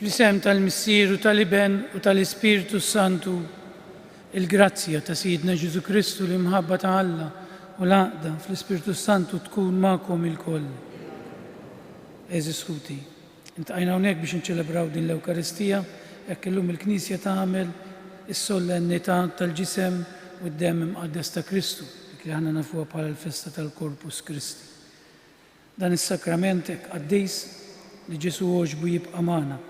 Fl-isem tal-Missier u tal-Iben u tal-Ispiritu Santu, il-grazzja ta' Sidna Ġesu Kristu l-imħabba ta' Alla u l-għaqda fl-Ispiritu Santu tkun ma'kom il-koll. Eżis ħuti, intqajna hawnhekk biex nċelebraw din l-Ewkaristija, jekk illum il-Knisja tagħmel is-solennità tal-ġisem u d-demm imqaddes ta' Kristu, dik li aħna nafuha bħala l-festa tal-Korpus Kristi. Dan is-sakrament hekk qaddejs li Ġesu għoġbu jibqa' magħna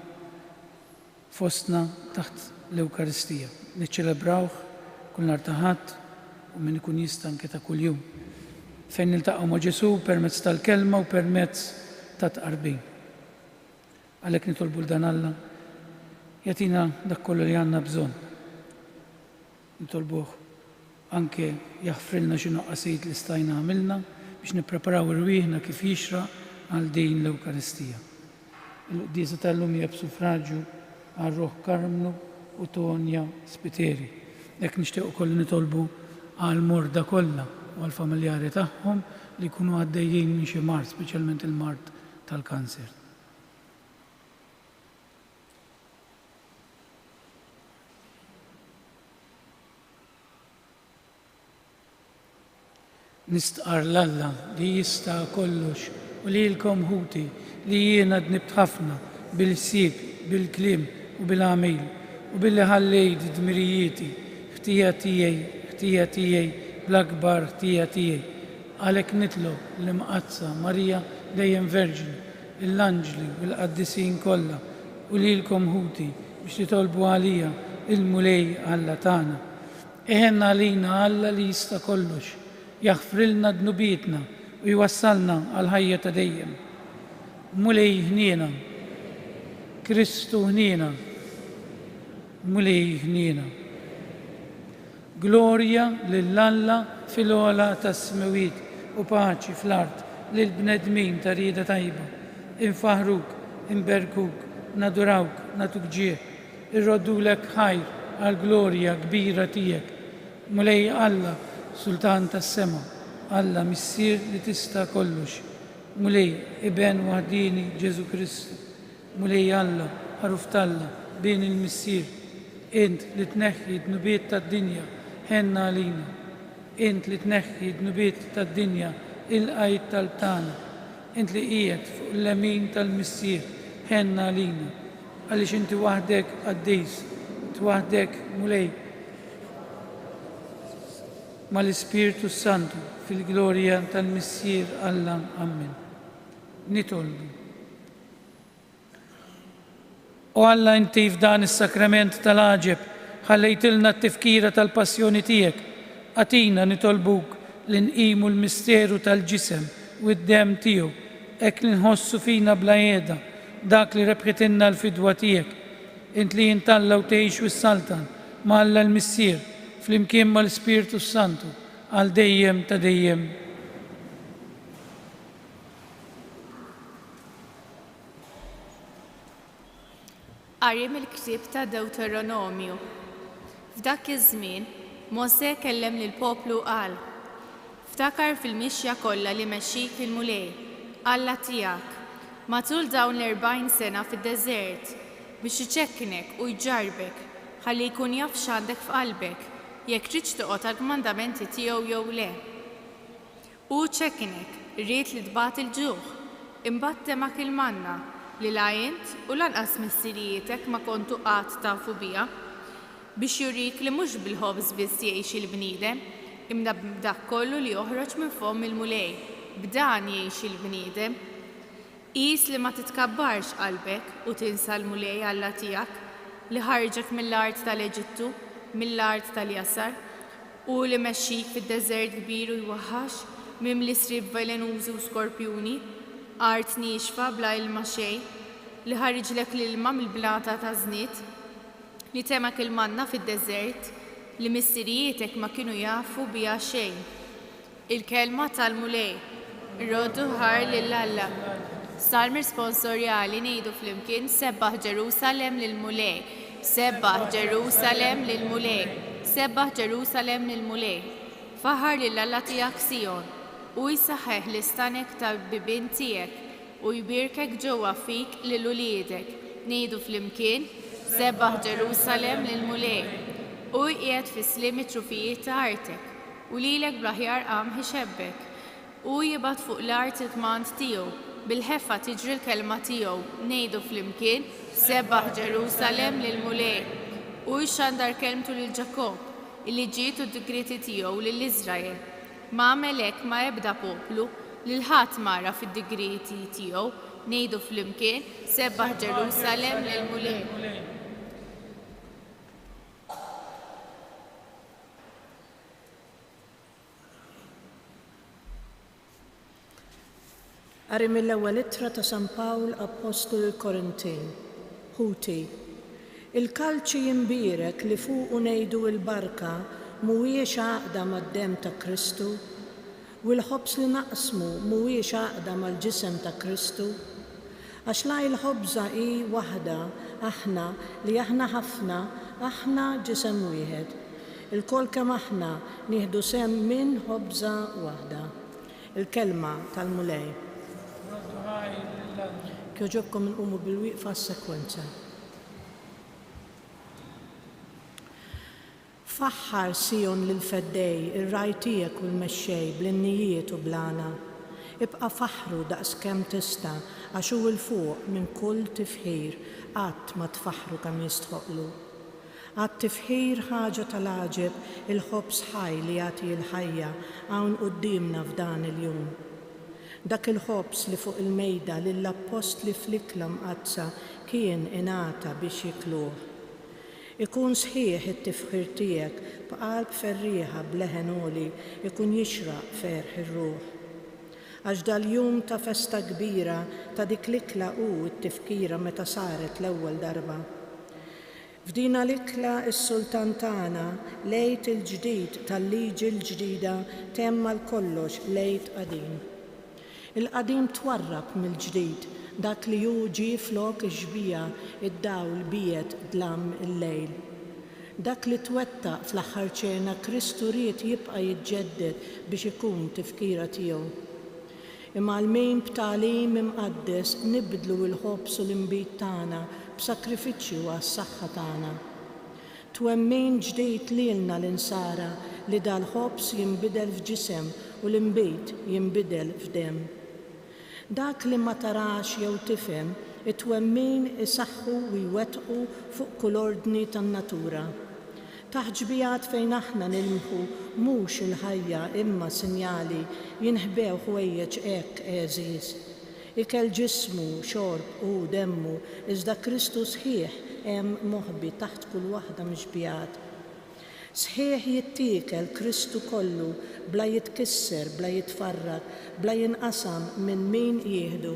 fostna taħt l-Ewkaristija. Niċċelebrawh kull nhar ta' Ħadd u min ikun jista' anke ta' kuljum fejn niltaqgħu ma' Ġesu permezz tal-kelma u permezz ta' tqarbin. Għalhekk nitolbu l-dan Alla jagħtina dak kollu li għandna bżonn. Nitolbuh anke jaħfrilna xi noqqasijiet li stajna għamilna biex nippreparaw irwieħna kif jixraq għal din l-Ewkaristija. Il-quddiesa tal-lum hija b'suffraġġju għal Roħ Karmnu u Tonja Spiteri. Hekk nixtieq ukoll nitolbu għal morda kollha u għall familjari tagħhom li jkunu għaddejjin minn xi mard, speċjalment il-mard tal-kanser. Nistqar l-Alla li jista' kollox u lilkom ħuti li jiena dnibt ħafna bil-ħsieb, bil-kliem u bil-għamil u billi ħallejt dmirijieti, ħtija tiegħi bl-akbar ħtija tiegħi. Għalhekk nitlob l-imqazza Marija dejjem Verġini, l-anġli u l-qaddisin kollha u lilkom ħuti biex titolbu għalija il-mulej Alla tagħna. Eħenna għalina Alla li jista' kollox, jaħfrilna dnubietna u jwassalna għal ħajja ta' dejjem. Mulej ħniena, Kristu ħniena, mulej ħniena. Glorja lill-Alla fil-għola tas-smawiet u paċi fl-art lill-bnedmin ta' rieda tajba. Infaħruk, inberkuk, nadurawk, natuk ġieħ, irroddulek ħajr għal glorja kbira tiegħek. Mulej Alla, Sultan tas-sema, Alla Missier li tista' kollox. Mulej Iben waħdini Ġesu Kristu. Mulej Alla, ħaruf talla, bejn il-Missier. Int li tneħħi d-nubiet tad-dinja, ħenna għalina. Int li tneħħi d-nubiet tad-dinja, il-qajt tal-tana. Int li qiegħed fuq l-lemin tal-Missier, ħenna għalina. Għaliex inti waħdek għaddejs, inti waħdek mulej mal-Ispiritu Santu fil-glorja tal-Missier Alla. Amen. Nitolbu. O Alla, inti f'dan is-sakrament tal-għaġeb ħallejtilna t-tifkira tal-passjoni tiegħek. Għatina nitolbuk li nqimu l-misteru tal-ġisem u d-demm tiegħu hekk li nħossu fina bla qiegħda dak li rebħitilna l-fidwa tiegħek. Int li jintalla u tgħix wis-saltan ma' Alla l-Missier flimkien mal-Ispiritu Santu għal dejjem ta' dejjem. Qari mill-ktieb ta' Deuteronomju. F'dak iż-żmien Mosè kellem lill-poplu qal: Ftakar fil-mixja kollha li mexxik il-mulej, Alla tiegħek, matul dawn l-40 sena fid-deżert biex iċekknek u jġarbek ħalli jkun jaf x'għandek f'qalbek jekk tridx toqgħod għall-mandamenti tiegħu jew le. U ċekknek, rrid li tbagħat il-ġuħ, imbagħad temak il-manna li la int u lanqas missirietek ma kontu qatt tafu biha biex jurik li mhux bil-ħobż biss jgħix il-bniedem, imma b'dak kollu li joħroġ minn fom il-mulej, b'dan jgħix il-bniedem. Qis li ma titkabbarx qalbek u tinsa l-mulej Alla tiegħek li ħarġek mill-art tal-Eġittu, mill-art tal-Jasar, u li mexxik fid-deżert kbir u jwaħħax mimli srib velenużi u skorpjuni, art nixfa bla ilma xejn, li ħarġlek l-ilma mill-blata ta' żniet, li temak il-manna fid-deżert, li missirietek ma kienu jafu biha xejn. Il-kelma tal-mulej, roddu ħar lill-Alla. Salm responsorjali ngħidu flimkien sebbaħ Ġerusalem lill-mulej, sebbaħ Ġerusalem lill-mulej, sebbaħ Ġerusalem lill-mulej. Faħar lill-Alla tiegħek Sion u jsaħħeħ l-istanek tal-bibien tiegħek u jbirkek ġewwa fik lil uliedek nejdu flimkien, sebbaħ Ġerusalem lil-mulej, u qiegħed fi slim it-trufijiet ta' artek, u lilek bl-aħjar qam ħixebbek, u jibgħat fuq l-art it-tmand tiegħu, bil-ħeffa tiġri l-kelma tiegħu, nejdu flimkien, sebbaħ Ġerusalem lil-mulej, u jxandar kelmtu lil Ġakob, illi ġietu d-digriti tiegħu lill-Iżrael. Ma għamel hekk ma' ebda poplu li l-ħadd mara fid-digriti tiegħu, nejdu flimkien, sebbaħ Ġerusalem lil-mulej. Qari mill-ewwel ittra ta' San Pawl Apostolu l-Korintin. Ħuti. Il-kalċi jimbirek li fuqu ngħidu l-barka mhuwiex għaqda mad-demm ta' Kristu, u l-ħobs li naqsmu mhuwiex għaqda mal-ġisem ta' Kristu. Għax la l-ħobża hi waħda, aħna li aħna ħafna, aħna ġisem wieħed. Il-kol kemm aħna nieħdu sem minn ħobża waħda. Il-kelma tal-mulej. Kjoġobkom nqumu bil-wieqfa s-sekwenza. Faħħar Sion lil-feddej, ir-rajtijek u l-mexxej, bl-innijiet u blana. Ibqa' faħru daqs kemm tista' għax hu l-fuq minn kull tifħir qatt ma tfaħru kemm jistħoqlu. Għat-tifħir ħaġa tal-għaġeb il-ħobs ħaj li jagħti l-ħajja hawn qudiemna f'dan il-jum. Dak il-ħobs li fuq il-mejda lill-appost li fl-ikla mqazza kien ingħata biex jikluh. Ikun sħiħ it-tifħir tiegħek b'qalb ferrieħa b'leħen għoli ikun jixraq ferħ ir-ruħ. Għax dal-jum ta' festa kbira ta' dik l-ikla u t-tifkira meta saret l-ewwel darba. F'dina l-ikla is-sultan tagħna lejt il-ġdid tal-liġi l-ġdida temma l-kollox lejt qadim. Il-qadim twarrab mill-ġdid, dak li hu ġie flok ix-xbija id-dawl biet dlam il-lejl. Dak li twettaq fl-aħħar ċena Kristu ried jibqa' jiġġedded biex ikun tifkira tiegħu. Imma l-mejn b'tagħlim imqaddes nibdlu l-ħobs u l-inbit tagħna b'sakrifiċċju għas-saħħa tagħna. Twemmin ġdid lilna l-insara li dal-ħobs jinbidel f'ġisem u l-inbit jinbidel f'demm. Dak li ma tarax jew tifhem it-twemmin isaħħu u jwettqu fuq kull ordni tan-natura. Taħġbijat fejn aħna nilmħu mhux il-ħajja imma sinjali jinħbew ħwejjeġ hekk eżiż. Ikel ġismu, xorb u demmu iżda Kristu sħiħ hemm moħbi taħt kull waħda mixbijat. Sħiħ jittiekel Kristu kollu bla jitkisser, bla jitfarraq, bla jinqasam minn min jieħdu.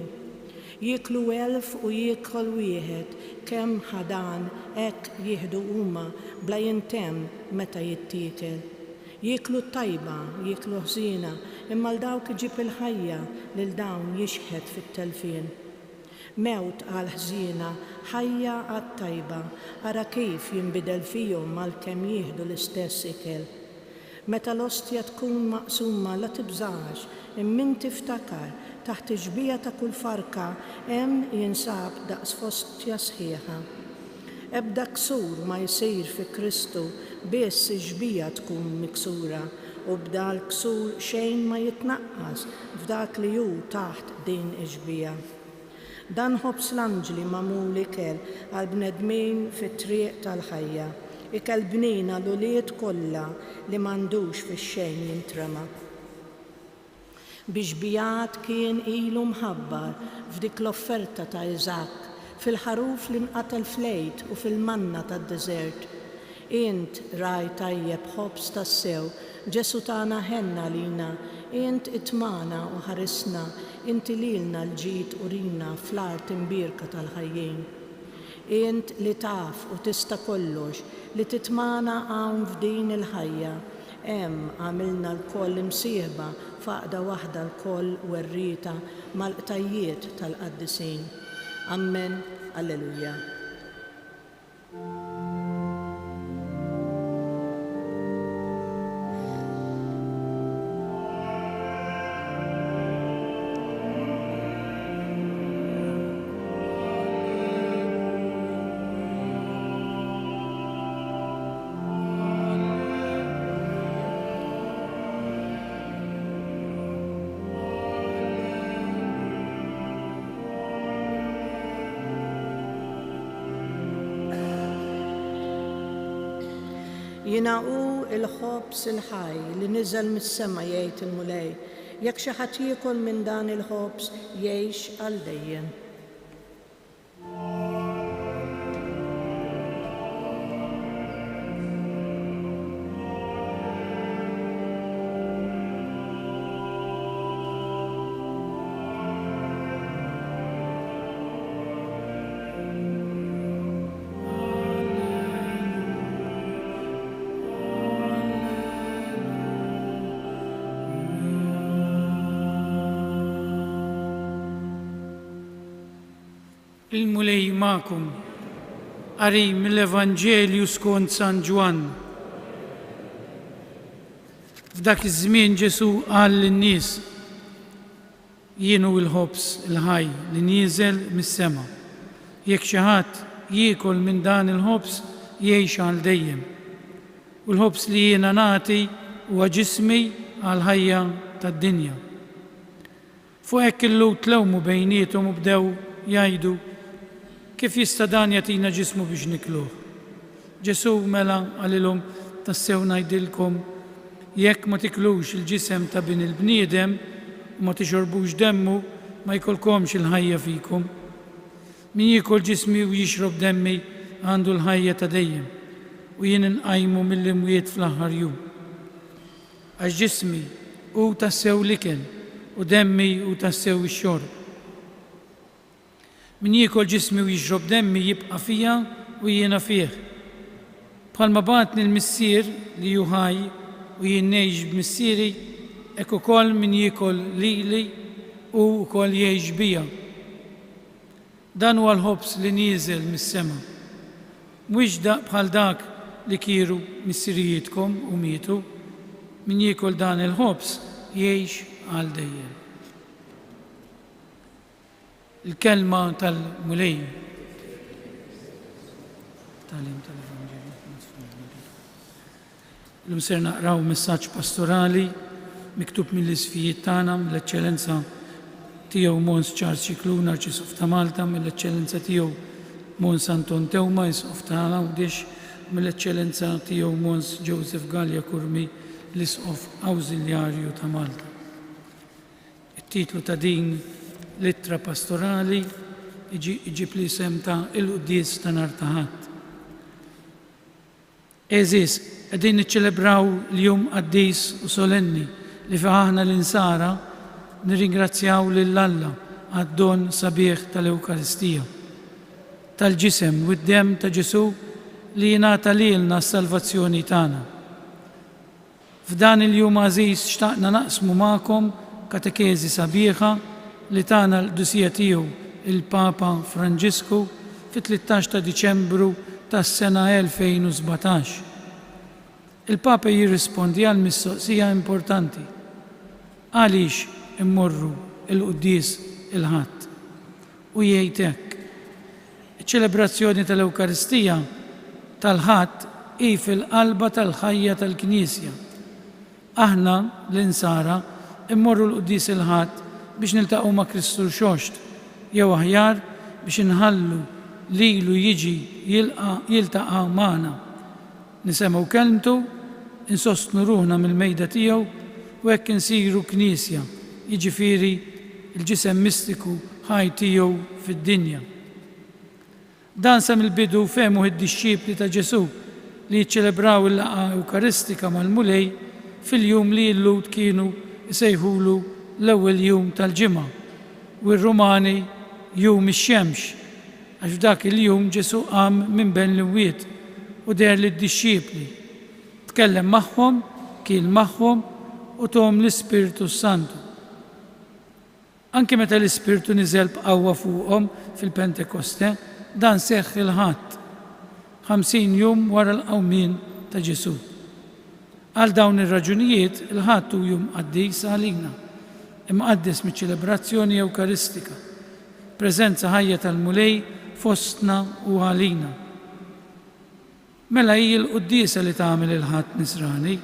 Jieklu 1000 u jiekol wieħed kemm ħadan hekk jieħdu huma bla jintemm meta jittiekel. Jieklu tajba, jieklu ħżina, imma l dawk iġib il-ħajja lil dawn jixħed fit-telfien. Mewt għal ħżina, ħajja għat-tajba, ara kif jinbidel fihom malkemm jieħdu l-istess ikel. Meta l-ostja tkun maqsuma la tibżax, immin tiftakar taħt iġbija ta' kull farka hemm jinsab daqs fostja sħiħa. Ebda ksur ma jsir fi Kristu biss iġbija tkun miksura u b'dal ksur xejn ma jitnaqqas f'dak li hu taħt din iġbija. Dan ħobs l-anġli magħmul ikel għal bnedmin fit-triq tal-ħajja, ikel bnina l-uliet kollha li m'għandux fix-xejn jintrema. Bixbijat kien ilu mħabbar f'dik l-offerta ta' Iżak, fil-ħaruf li nqatel flejt u fil-manna tad-deżert. Int raj tajjeb ħobs tas-sew, Ġesu tagħna ħenna lina, int itmana u ħarisna, inti lilna l-ġid u rina fl-art imbirka tal-ħajjin. Int li taf u tista' kollox, li titmana hawn f'din il-ħajja, hemm għamilna l-koll imsieħba faqda waħda l-koll werrita mal-qtajjiet tal-qaddisin. Amen, alleluja. يناقوا الخبز الحي اللي نزل من السما يايت المولاي يك شي حد ياكل من دان الخبز يعيش الدين. Il-mulej ma'kum, qari mill-Evanġelju skont San Ġwan. F'dak iż-żmien Ġesu qal lin-nies: jienu l-ħobż il-ħaj li nieżel mis-sema. Jekk xi ħadd jiekol minn dan il-ħobż jgħix għal dejjem. U l-ħobż li jiena nagħti huwa ġismi għal ħajja tad-dinja. Fuq hekk il-lut tlewmu bejniethom u bdew jgħidu: kif jista' dan jagħtina ġismu biex nikluh? Ġesu mela għalilhom: tassew ngħidilkom, jekk ma tiklux il-ġisem ta' bin il-bniedem u ma tixorbux demmu, ma jkollkomx il-ħajja fikom. Min jiekol ġismi u jixrob demmi għandu l-ħajja ta' dejjem u jien inqajmu mill-imwiet fl-aħħar jum. Għax ġismi hu tassew l-ikel u demmi hu tassew ix-xorb. Min jiekol ġismi u jixrob demmi jibqa' fija u jiena fih. Bħalma bagħatni l-missier li hu ħaj u jien ngħix b'missieri, hekk ukoll min jiekol lili hu wkoll jgħix bija. Dan huwa l-ħobż li nieżel mis-sema. Mhuwiex bħal dak li kienu missierijietkom u mietu. Min jiekol dan il-ħobż jgħix għal dejjem. Il-kelma tal-mulej. L-lum ser naqraw messaġġ pastorali miktub mill-isfijiet tagħna mill-eċċellenza tiegħu Mons Charles Cicluna, Arċisqof ta' Malta, mill-eċċellenza tiegħu Mons Anton Tewma, Isqof ta' Għawdex, mill-eċċellenza tiegħu Mons Joseph Gallia Kurmi, l-Isqof Awżiljarju ta' Malta. It-titlu ta' din littra pastorali iġib li isem ta' il-Quddies ta' Nhar ta' Ħadd. Eżis, qegħdin niċċelebraw l-jum qaddis u solenni li fih aħna l-insara nirringrazzjaw lil Alla għad-don sabiħ tal-Ewkaristija, tal-ġisem u d-dem ta' Ġesu li jingħata lilna s-salvazzjoni tagħna. F'dan il-jum għażiż xtaqna naqsmu magħkom katekeżi sabiħa li tagħna l-qdusija tiegħu il-Papa Franġisku fit-13 ta' Diċembru tas-sena 2017. Il-Papa jirrispondi għal mistoqsija importanti: għaliex immorru il-Quddies il-Ħadd? U jgħid hekk: iċ-ċelebrazzjoni tal-Ewkaristija tal-Ħadd hi fil-qalba tal-ħajja tal-Knisja. Aħna l-insara immorru l-Quddies il-Ħadd biex niltaqgħu ma' Kristu l-Xoxt, jew aħjar biex inħallu lilu jiġi jiltaqa' magħna, nisemgħu kelmtu, insostnu ruħna mill-mejda tiegħu u hekk insiru Knisja, jiġifieri l-ġisem mistiku ħaj tiegħu fid-dinja. Dan sa mill-bidu fehmu id-dixxiepli ta' Ġesu li jiċċelebraw il-laqgħa Ewkaristika mal-mulej fil-jum li l-Lud kienu jsejħulu l-ewwel jum tal-ġimgħa u r-Rumani jum ix-xemx, għax f'dak il-jum Ġesu qam minn bejn l-imwiet u der lid-dixxiepli. Tkellem magħhom, kien magħhom u tuhom l-Ispirtu Santu. Anke meta l-Ispirtu niżel b'qawwa fuqhom fil-Pentekoste, dan seħħ il-Ħadd 50 jum wara l-qawmien ta' Ġesu. Għal dawn ir-raġunijiet il-Ħadd hu jum qaddis għalina, imqaddis miċ-ċelebrazzjoni Ewkaristika, preżenza ħajja tal-mulej fostna u għalina. Mela hi l-Quddiesa li tagħmel il-Ħadd Nisrani.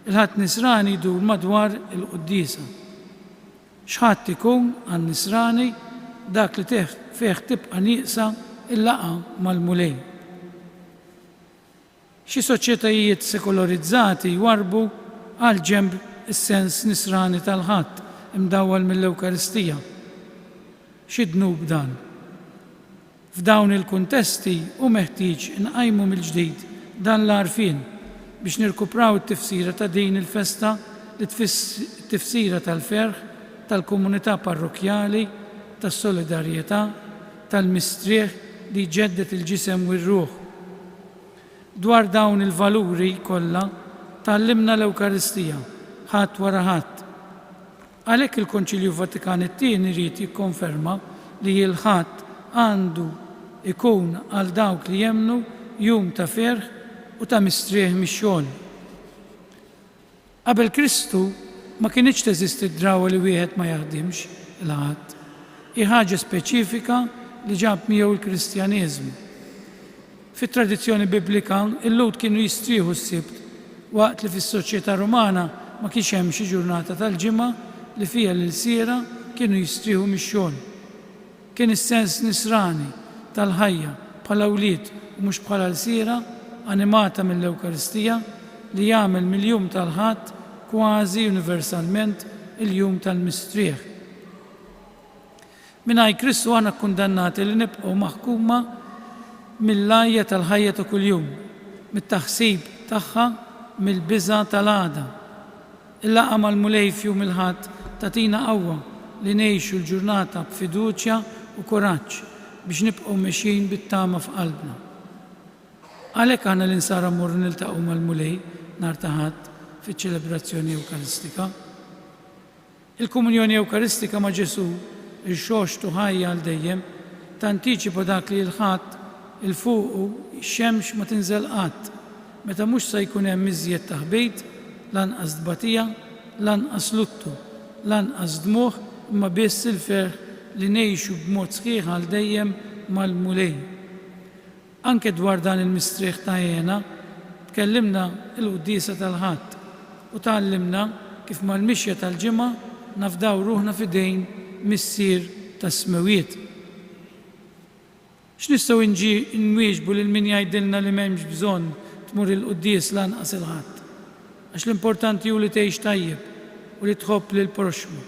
Il-Ħadd Nisrani jdur madwar il-Quddiesa. X'ħadd ikun għan-Nisrani dak li fih tibqa' nieqsa il-laqgħa mal-mulej. Xi soċjetajiet sekolarizzati warbu għal ġemb is-sens nisrani tal-ħadd imdawwal mill-Ewkaristija. X'idnub dan? F'dawn il-kuntesti hu meħtieġ inqajmu mill-ġdid dan l-għarfien biex nirkupraw it-tifsira ta' din il-festa li t-tifsira tal-ferħ, tal-komunità parrokjali, tas-solidarjetà, tal-mistrieħ li jġeddet il-ġisem u r-ruħ. Dwar dawn il-valuri kollha tallimna l-Ewkaristija ħadd wara ħadd. Għalhekk il-Konċilju Vatikan it-tieni jrid jikkonferma li l-ħadd għandu ikun għal dawk li jemmnu jum ta' ferħ u ta' mistrieħ mix-xogħol. Qabel Kristu ma kienx teżisti d-drawa li wieħed ma jaħdimx il-ħadd. Hi ħaġa speċifika li ġab miegħu l-Kristjaneżmu. Fit-tradizzjoni Biblika il-Lud kienu jistrieħu s-Sibt waqt li fis-soċjetà Rumana ma kienx hemm xi ġurnata tal-ġimgħa li fiha l-ilsiera kienu jistrieħu mix-xogħol. Kien is-sens nisrani tal-ħajja bħala wlied u mhux bħala l-siera animata mill-Ewkaristija li jagħmel mill-jum tal-ħadd kważi universalment il-jum tal-mistrieħ. Mingħajr Kristu aħna kkundannati li nibqgħu maħkuma mill-lajja tal-ħajja ta' kuljum, mit-taħsib tagħha mill-biża' tal-għada. Il-laqgħa mal-mulej f'jum il-ħadd tagħtina qawwa li ngħixu l-ġurnata b'fiduċja u kuraġġ biex nibqgħu mexjin bit-tama f'qalbna. Għalhekk aħna l-insara mmorru niltaqgħu mal-mulej nhar ta' ħadd fiċ-ċelebrazzjoni Ewkaristika. Il-Komunjoni Ewkaristika ma' Ġesu il-xoxtu ħajja għal dejjem tantiċipa dak li l-ħadd il-fuqu x-xemx ma tinżel qatt, meta mhux se jkun hemm iżjed taħbejt, lanqas dbatija, lanqas luttu, lanqas dmuħ, imma biss il-ferħ li ngħixu b'mod sħiħ għal dejjem mal-mulej. Anke dwar dan il-mistrieħ ta' Jena, tkellimna l-quddiesa tal-ħadd u tgħallimna kif mal-mixja tal-ġimgħa nafdaw ruħna f'idejn missier tas-smewiet. X'nistgħu nwieġbu lil min jgħidilna li m'hemmx bżonn tmur il-quddies lanqas il-ħadd, għax l-importanti hu li tgħix tajjeb u li tħobb lil proxmu.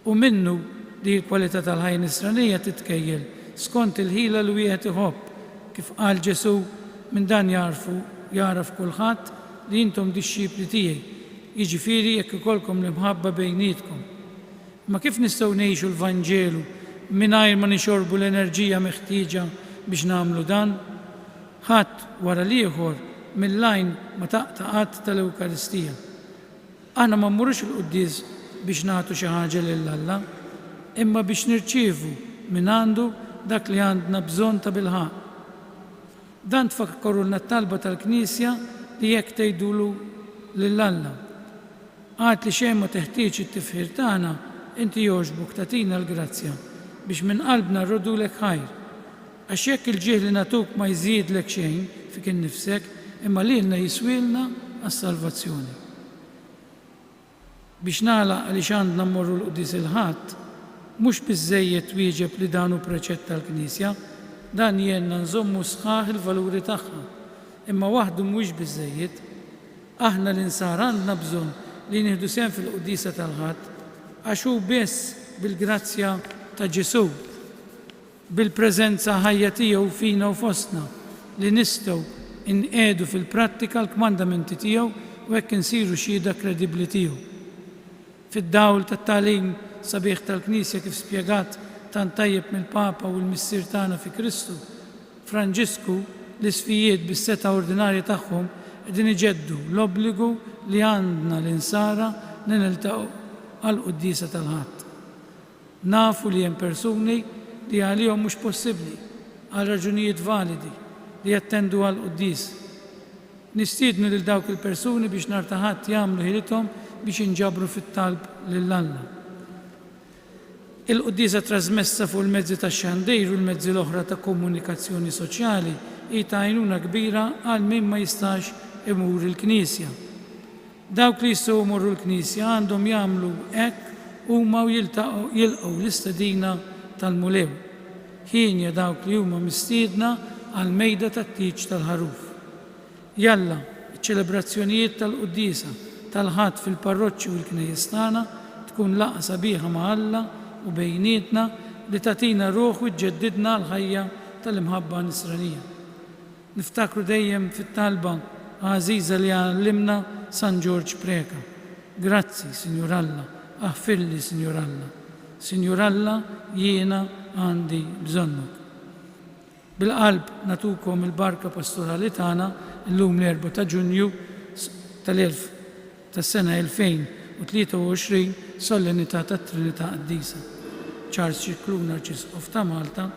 U minnu di l-kwalità tal-ħajja nisranija titkejjel skont il-ħila li wieħed iħobb, kif qal Ġesu minn dan jaraf kulħadd li intom dix-xibli tiegħi, jiġifieri jekk ikollkom l-imħabba bejnietkom. Ma kif nistgħu ngħixu l-Vanġelu mingħajr ma nixorbu l-enerġija meħtieġa biex nagħmlu dan? Ħadd wara l-ieħor mill-lajn ma taqta' qatt tal-Ewkaristija. Aħna ma mmurrux il-quddies biex nagħtu xi ħaġa lil Alla, imma biex nirċievu minn għandu dak li għandna bżonn ta' bilħaq. Dan tfakkarulna t-talba tal-Knisja li jekk tgħidulu lil Alla. Għad li xejn ma teħtieġ it-tifħir tagħna, inti jogħġbok tagħtina l-grazzja biex minn qalbna rrodulek ħajr. Għax jekk il-ġieħ li nagħtuk ma jżidlek xejn fik innifsek, imma lilna jiswilna għas-salvazzjoni. Biex nagħlaq għaliex għandna mmorru l-quddies il-ħadd, mhux biżżejjed wieġeb li dan hu preċett tal-Knisja, dan jenna nżommu sħaħ il-valuri tagħha, imma waħdu mhuwiex biżżejjed. Aħna l-insar għandna bżonn li nieħdu sehem fil-quddiesa tal-ħadd għax hu biss bil-grazzja ta' Ġesu, bil-preżenza ħajja tiegħu fina u fostna li nistgħu inqedu fil-prattika l-kmandamenti tiegħu u hekk insiru xhieda kredibbli tiegħu. Fid-dawl tat-tagħlim sabiħ tal-Knisja kif spjegat tant tajjeb mill-Papa u l-missier tagħna fi Kristu, Franġisku, l-isfijiet bis-seta ordinarja tagħhom qegħdin iġeddu l-obbligu li għandna l-insara li niltaqgħu għall-quddiesa tal-ħadd. Nafu li hemm persuni li għalihom mhux possibbli għal raġunijiet validi li jattendu għall-quddies. Nistiednu lil dawk il-persuni biex nhar ta' ħadd jagħmlu ħilithom biex inġabru fit-talb lil Alla. Il-quddiesa trasmessa fuq il-mezzi tax-xandir u l-mezzi l-oħra ta' komunikazzjoni soċjali hi ta' għajnuna kbira għal min ma jistax imur il-Knisja. Dawk li jistgħu jmorru l-Knisja għandhom jagħmlu hekk huma jilqgħu l-istedina tal-mulew. Ħin dawk li huma mistiedna għal mejda tat-tiġ tal-ħaruf. Jalla, iċ-ċelebrazzjonijiet tal-Qudiesa tal-ħadd fil-parroċċi u l-knejjes tagħna tkun laqgħa sabiħa ma' Alla u bejnietna li tagħtina ruħ u tġeddidna l-ħajja tal-imħabba nisranija. Niftakru dejjem fit-talba għażiża li għallimna San George Preka. Grazzi, Sinjur Alla, aħfirli, Sinjur Alla. Sinjur Alla, jiena għandi bżonnok. Bil-qalb natukom il-barka pastorali tagħna llum l-4 ta' Ġunju tas-sena 2023 sollenità tat-Trinità Qaddisa. Charles Cicluna, Arċisqof ta' Malta,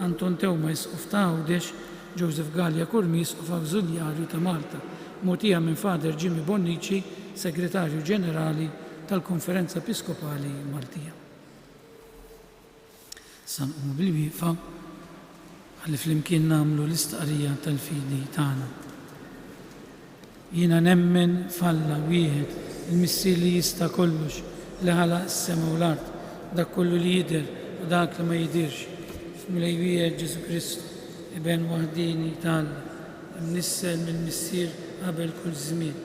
Anton Tewma, Isqof ta' Għawdex, Joseph Gallia Kurmi, Isqof Awżiljarju ta' Malta, mogħtija minn Fader Jimmy Bonnici, Segretarju Ġenerali tal-Konferenza Episkopali Maltija. Sanqu bil-wieqfa għalli flimkien nagħmlu l-istqarrija tal-fidi tagħna. Jiena nemmen f'Alla wieħed il-Missier li jista' kollox li ħalaq is-sema u l-art, dak kollu li jidher u dak li ma jidirx. F'mulej wieħed Ġesu Kristu, Iben waħdini t'Alla, imnissel mill-Missier qabel kull żmien.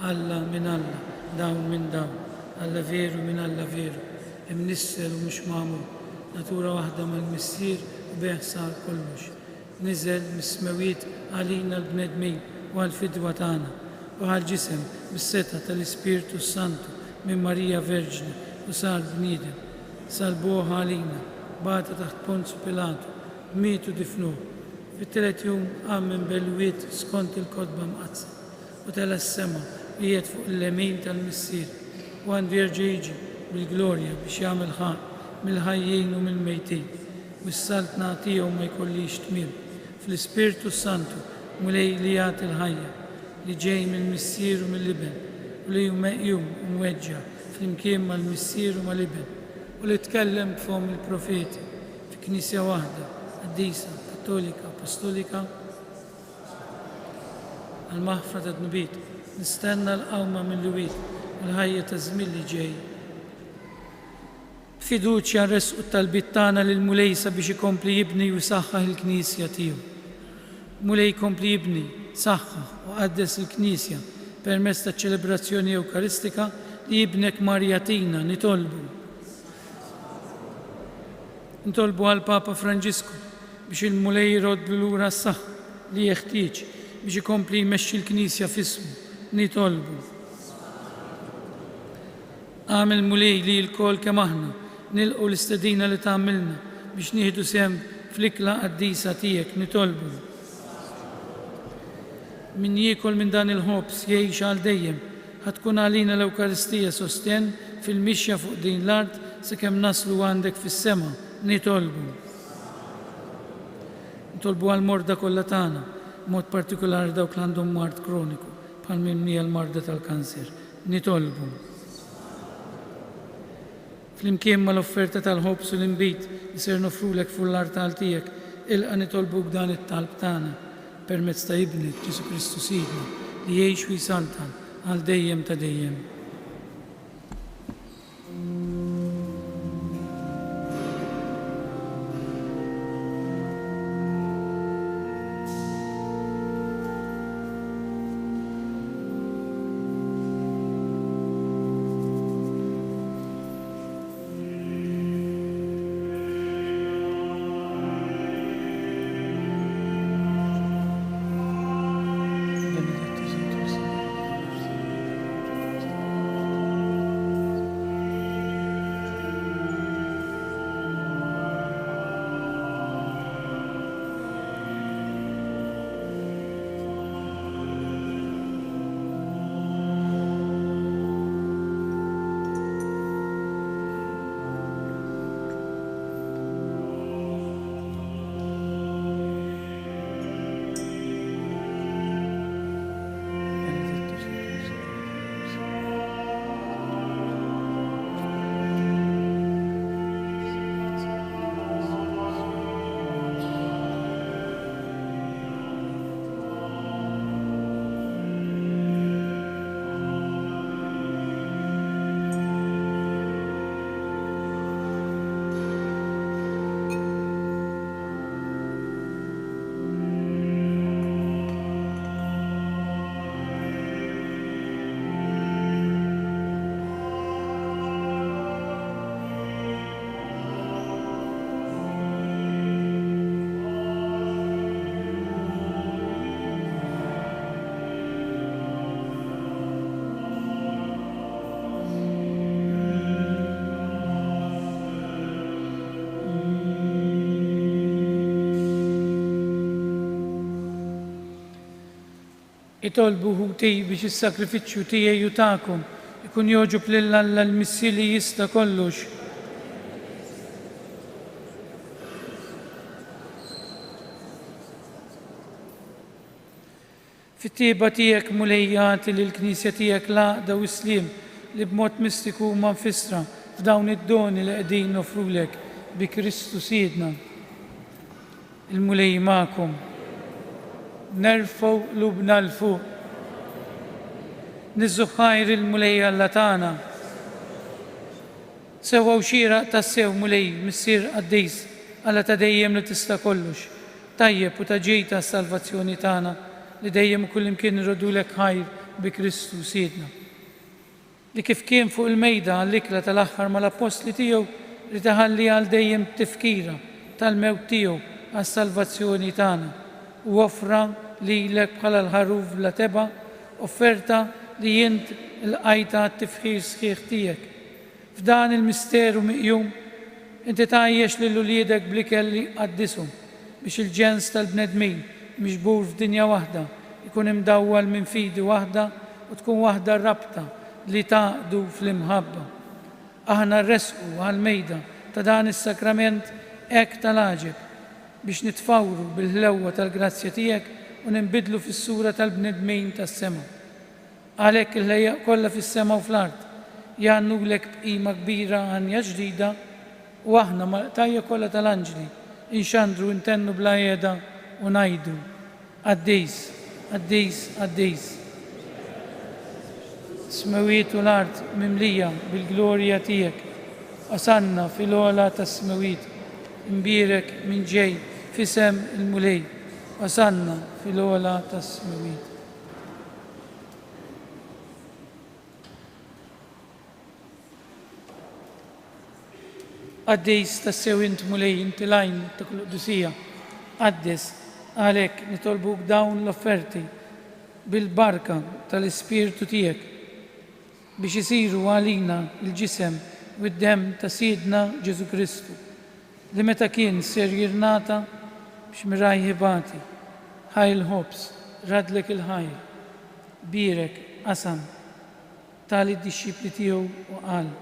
Alla minn Alla, dawn minn dawn, Alla veru minn Alla veru, imnissel u mhux magħmul, natura waħda mal-Missier u beħ sar kollox. Niżel mis-smawiet għalina l-bnedmin u għal-fidwa tagħna u għal-ġisem bis-seta tal-Ispiritu Santu minn Marija Verġni u sar bniedem. Salbuha għalina, bata taħt Ponzu Pilatu, mietu difnuh. Fit-telet jum qam minn belwiet skont il-kodba mqazza u tela s-sema qiegħed fuq il-lemin tal-Missier u għandu jerġa' jiġi bil-glorja biex jagħmel ħaq mill-ħajjin u mill-mejtin. U s-salt nagħtihom ma jkollix tmiem fl-Ispiritu Santu mulej li jagħti l-ħajja li ġej mill-Missier u mill-Iben u li meqjum u mweġġa flimkien mal-Missier u mal-Iben u li tkellem b'fhom il-profeti fi Knisja waħda Qaddisa, Kattolika, Apostolika għal-maħfra ta' dnubiet. Nistenna l-qawma mill-luwiet u l-ħajja ta' żmien li ġej. Fiduċja nresqu t-talbiet tagħna lil Mulej sabiex ikompli jibni u jsaħħaħ il-Knisja tiegħu. Mulej jkompli jibni, saħħaħ u qaddes il-Knisja permezz ta' ċelebrazzjoni Ewkaristika li jibnek Marjatina nitolbu. Nitolbu għal Papa Franġisku biex il-Mulej jrodlu lura s-saħħa li jeħtieġ biex ikompli jmexxi l-Knisja f'ismu. Nitolbu. Għamel Mulej li l-kol kemm aħna nilqu l-istedina li tagħmilna biex nieħdu sehem fl-ikla qaddisa tiegħek nitolbu. Min jiekol minn dan il-ħobs jgħix għal dejjem ħatkun għalina l-Ewkaristija sosten fil-mixja fuq din l-art sakemm naslu għandek fis-sema nitolbu. Nitolbu għal-morda kollha tagħna, mod partikolari dawk li għandhom mard kroniku bħal minni l-marda tal-kanser. Nitolbu. Flimkien ma l-offerta tal-ħobs u l-imbit li ser nofrulek fuq l-artal tiegħek, ilqa nitolbu b'dan it-talb tagħna permezz ta' ibnek Ġesu Kristu Sidna li jgħix u jsaltan għal dejjem ta' dejjem. jitolbu ħuti biex is-sakrifiċċju tiegħi u tagħkom ikun joġob lil Alla l-Missi li jista' kollox. Fit-tieba tiegħek mulejjati lill knisja tiegħek l-għaqda u s-sliem li b'mod mistiku huma nfissra f'dawn id-doni li qegħdin nofrulek bi Kristu Siedna. Il-mulej magħkom. Nerfgħu qlubna l fuq. Niżżu ħajr il-mulej Alla tagħna. Sewwa u xieraq tas-sew mulej missier Qaddis Alla ta' dejjem li tista' kollox. Tajjeb u ta' ġej tas-salvazzjoni tagħna li dejjem u kullimkien irrodulek ħajr bi Kristu Siedna. Li kif kien fuq il-mejda għall-ikla tal-aħħar mal-apostli tiegħu li taħalli għal dejjem tifkira tal-mewt tiegħu għas-salvazzjoni tagħna u offra lilek bħala l-ħaruf bla teba offerta li jint il-qajta t-tifħir sħiħ tiegħek. F'dan il-misteru miqjum inti tgħajjex lil uliedek bl-ikel li qaddishom biex il-ġens tal-bnedmin miġbur f'dinja waħda ikun imdawwal minn fidi waħda u tkun waħda rabta li taqdu fl-imħabba. Aħna rresqu għal-mejda ta' dan is-sakrament hekk tal-għaġeb biex nitfawru bil-ħlewwa tal-grazzja tiegħek u ninbidlu fis-sura tal-bnedmin tas-sema. Għalhekk il-ħlejjaq kollha fis-sema u fl-art jgħannulek bqima kbira għanja ġdida u aħna mal-qtajja kollha tal-anġli inxandru intennu bla qiegħda u ngħidu Qaddis, Qaddis, Qaddis. Smawiet u l-art mimlija bil-glorja tiegħek. Osanna fil-ogħla tas-smawiet. Imbierek minn ġej f'isem il-mulej. Osanna fil-ogħla tas-smawiet. Qaddis tas-sew int mulej inti lajn ta' kull qudusija. Qaddis għalhekk nitolbuk dawn l-offerti bil-barka tal-Ispirtu tiegħek biex isiru għalina l-ġisem u d-dem ta' Siedna Ġesu Kristu li meta kien ser jirnata biex mirajħibati ħajl ħobs radlek il-ħajl birek qasam tali d-dixxipli tiegħu u qal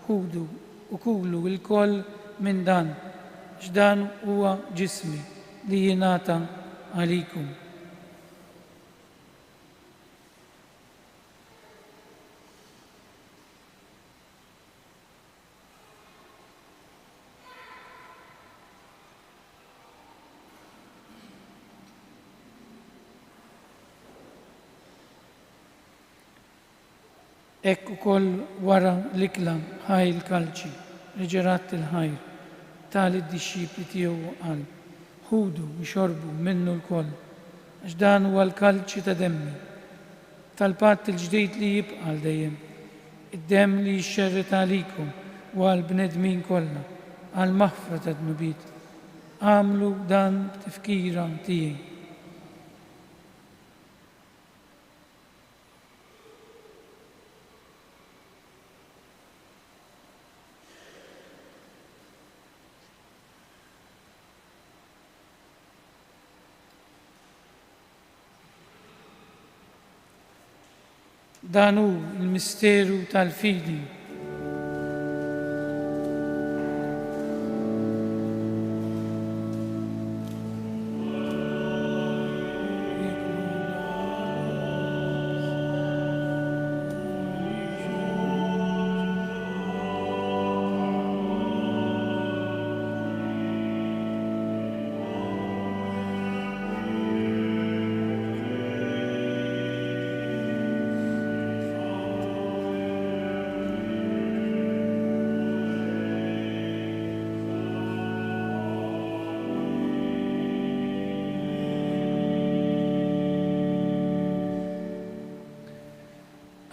ħudu u kulu l-koll minn dan x'dan huwa ġismi li jingħata għalikum. Hekk ukoll wara l-ikla ħajl kalċi riġerat il-ħajr tali d-dixxipli tiegħu qal ħudu jxorbu minnu l-koll għax dan huwa l-kalċi ta' demmi tal-patt il-ġdid li jibqa' għal dejjem id-demm li jxerret għalikom u għall-bnedmin kollha għal maħfra ta' dnubiet. Għamlu dan tifkira tiegħi. Dan hu l-misteru tal-fidi.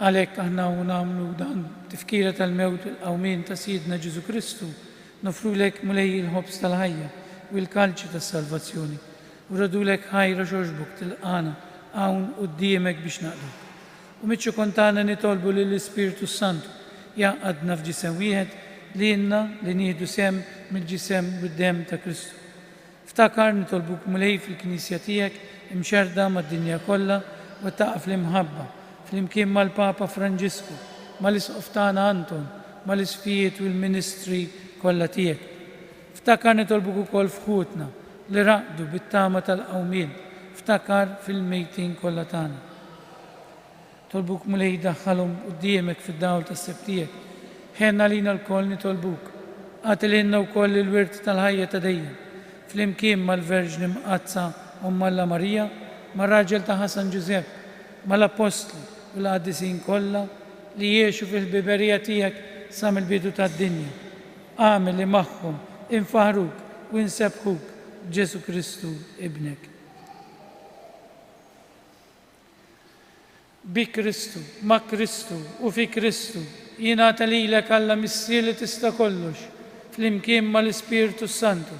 Għalhekk aħna nagħmlu dan tifkira tal-mewt il-qawmien ta' Siedna Ġesu Kristu nofrulek mulej il-ħobs tal-ħajja u l-kalċi tas-salvazzjoni u radulek ħajra xogħġbok tilqana hawn quddiemek biex naqdu. U miċċu kontana nitolbu lill-Ispirtu Santu jaqgħadna f'ġisem wieħed li jenna li nieħdu sem mill-ġisem bid-demm ta' Kristu. Ftakar nitolbuk mulej fil-Knisja tiegħek imxerda mad-dinja kollha وتقف المحبة flimkien mal-Papa Franġisku, mal-Isqoftana Anton, mal-Isfijiet u l-Ministri kollha tiegħek. Ftakar nitolbuk ukoll fħutna li raqdu bit-tama tal-qawmien, ftakar fil-mejtin kollha tagħna. Tolbuk mulej daħħalhom quddiemek fid-dawl tas-seb tiegħek. Ħenna lina l-koll nitolbuk. Għatililna wkoll il-wirt tal-ħajja ta' dejjem. Flimkien mal-Verġni Mqazza Umm Alla Marija, mar-raġel ta' Ħasan Ġusepp, mal-Apostli u l-qaddisin kollha li jgħixu fil-biberija tiegħek sa mill-bidu tad-dinja. Għamel li magħhom infaħruk u nsebħuk Ġesu Kristu ibnek. Bi Kristu, ma' Kristu u fi Kristu jingħata lilek Alla missier li tista' kollox, flimkien mal-Ispiritu Santu,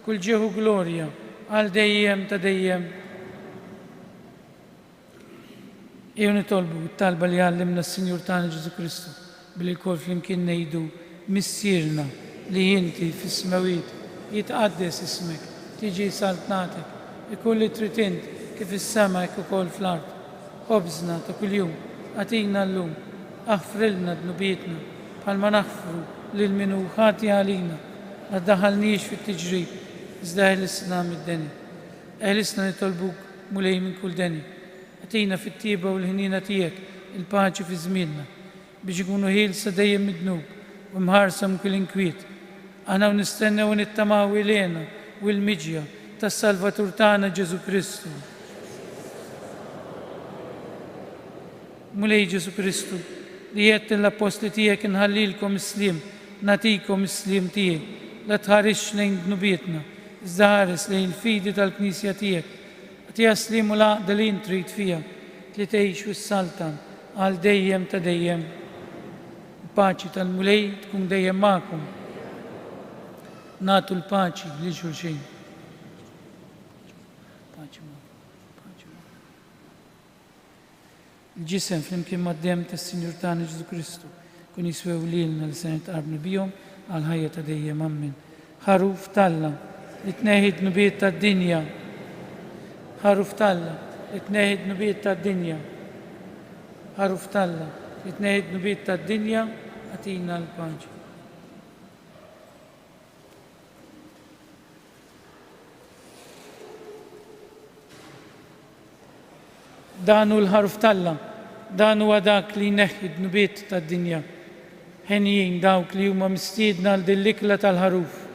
kull ġieħu glorja għal dejjem ta' dejjem. Jew nitolbu t-talba li għallimna s-Sinjur tagħna Ġesu Kristu billi l-kol flimkien ngħidu missierna li inti fis-smawiet jitqaddes ismek, tiġi saltnatek, ikun li trid int kif is-sema hekk ukoll fl-ard. Ħobżna ta' kuljum għatina llum, aħfrilna dnubietna bħalma naħfru lil min hu ħati għalina, ma ddaħħalniex fit-tiġrib, iżda eħlisna mid-deni. Eħlisna nitolbuk mulej minn kull deni. Għatina fit-tieba u l-ħnina tiegħek il-paċi fi żmienna biex ikunu ħielsa dejjem mid-dnub u mħarsa minn kull inkwiet. Aħna nistennew nittamaw ilena u l-miġja tas-Salvatur tagħna Ġesu Kristu. Mulej Ġesu Kristu li jgħid l-apostli tiegħek inħallilkom is-sliem, nagħtikom is-sliem tiegħi, la tħarix lejn dnubietna, iżda ħares lejn il-fidi tal-Knisja tiegħek. Għatija slim u l-għaqda li intrid fija li tgħix u s-saltan għal dejjem ta' dejjem. Il-paċi tal-mulej tkun dejjem magħkom. Nagħtu l-paċi lil xulxejn. Il-ġisem flimkien mad-dem tas-Sinjur tagħna Ġesu Kristu kun jiswew lilna li se nitqarbu bihom għal ħajja ta' dejjem ammin. Ħaruf Talla li tneħħi d-nubiet tad-dinja. Ħaruf Talla li tneħħi d-nubiet tad-dinja. Ħaruf Talla li tneħħi d-nubiet tad-dinja għatina l-paċi. Dan hu l-ħaruf Talla, dan huwa dak li jneħħi d-nubiet tad-dinja. Ħenjin dawk li huma mistiedna għal din l-ikla tal-ħaruf.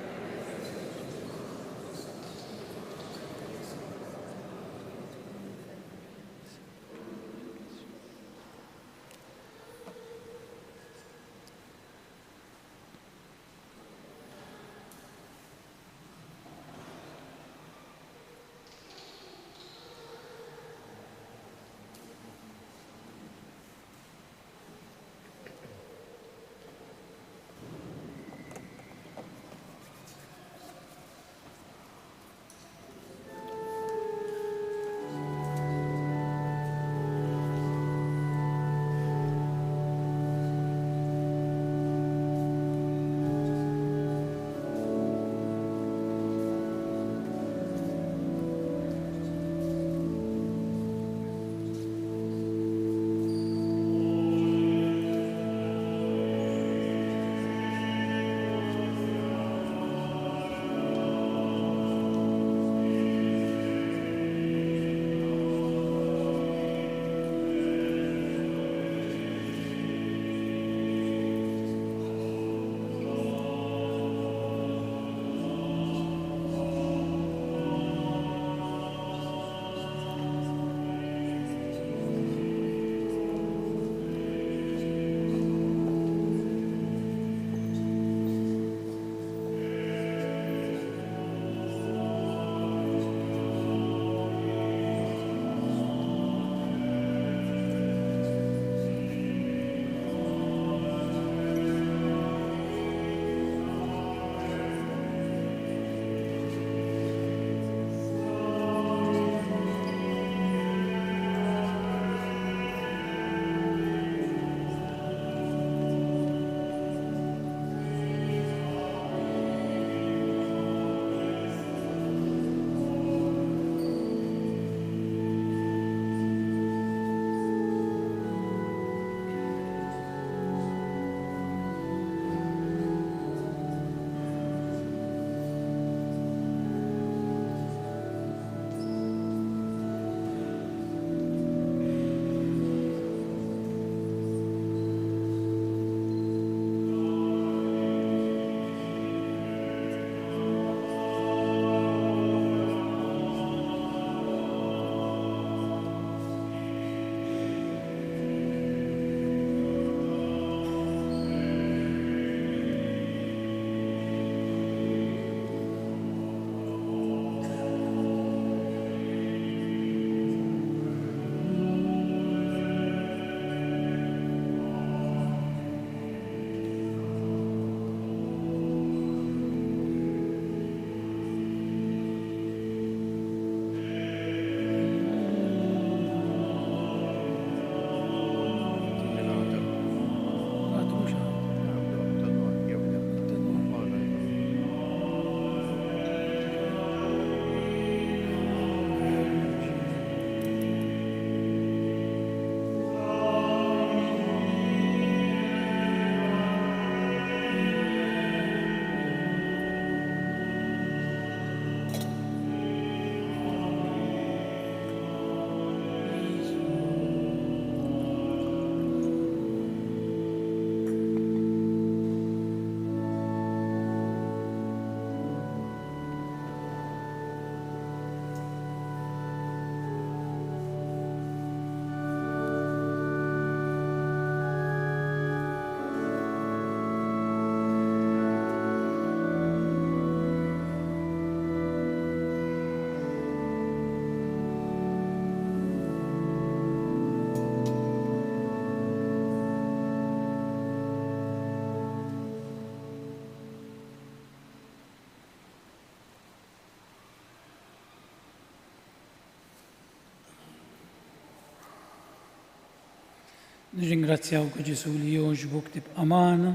Nirringrazzjawk Ġesu li jogħġbok tibqa' magħna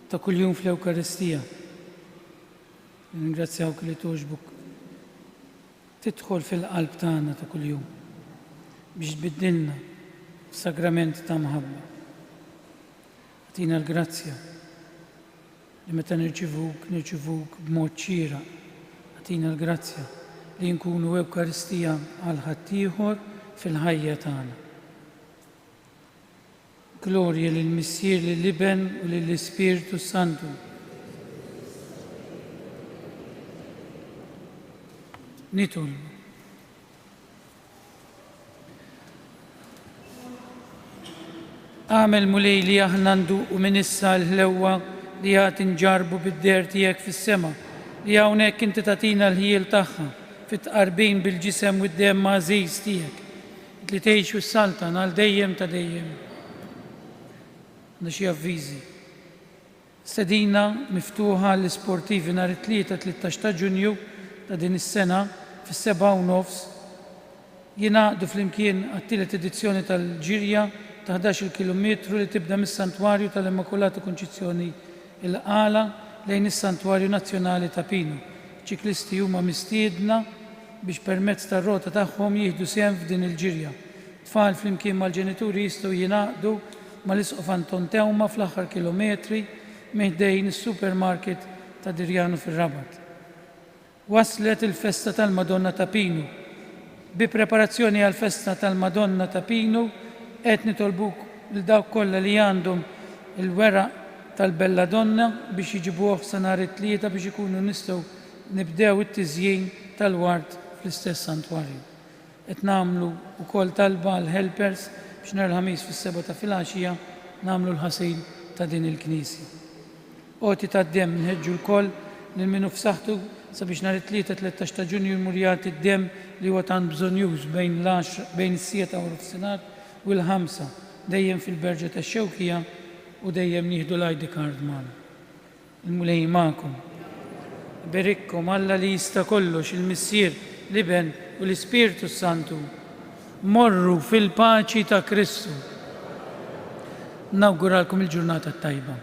ta' kuljum fl-Ewkaristija. Nirringrazzjawk li togħġbok tidħol fil-qalb tagħna ta' kuljum biex tbiddilna f'sagrament ta' mħabba. Tina l-grazzja li meta nirċivuk b'mod xieraq. Tina l-grazzja li nkunu Ewkaristija għal ħaddieħor fil-ħajja tagħna. Glorja lill-Missier, lill-Iben u lill-Ispiritu Santu. Nitolbu. Għamel mulej li aħna nduqu minn issa l-ħlewwa li għad inġarbu bid-der tiegħek fis-sema, li hawnhekk inti tagħtina l-ħiel tagħha fit-tqarbin bil-ġisem u d-dem mażiż tiegħek, li tgħixu s-saltan għal dejjem ta' dejjem. Għandna xi avviżi. Stedina miftuħa l-isportivi nhar it-tlieta 13 ta' Ġunju ta' din is-sena fis-7:30 jingħaqdu flimkien għat-tielet edizzjoni tal-ġirja ta' 11 kilometru li tibda mis-Santwarju tal-Immakulata Konċizzjoni il-Qala lejn is-Santwarju Nazzjonali ta' Pinu. ċiklisti huma mistiedna biex permezz tar-rota tagħhom jieħdu sehem f'din il-ġirja. Tfal flimkien mal-ġenituri jistgħu jingħaqdu mal-Isqof Anton Tewma fl-aħħar kilometri meħdejn is-supermarket ta' Dirjanu fir-Rabat. Waslet il-festa tal-Madonna ta' Pinu. Bi preparazzjoni għall-festa tal-Madonna ta' Pinu qed nitolbuk lil dawk kollha li għandhom il-weraq tal-Belladonna biex jiġibuh sa nhar it-tlieta biex ikunu nistgħu nibdew it-tiżjien tal-ward fl-istess santwarju. Qed nagħmlu wkoll talba għal helpers biex nhar il-ħamis fis-7 ta' filgħaxija nagħmlu l-ħasil ta' din il-Knisja. Qoti tad-demm nħeġġu lkoll lil minnu f'saħħtu sabiex nhar it-tlieta 13 ta' Ġunju jmur jagħti d-demm li huwa tant bżonjuż bejn is-sieta u l-ofsinhar u l-5 dejjem fil-Berġa tax-Xewkija u dejjem nieħdu l-ID card magħna. Il-mulej magħkom. Berikkom Alla li jista' kollox il-Missier, l-Iben u l-Ispiritu Santu. Morru fil-paċi ta' Kristu. Nawguralkom il-ġurnata tajba.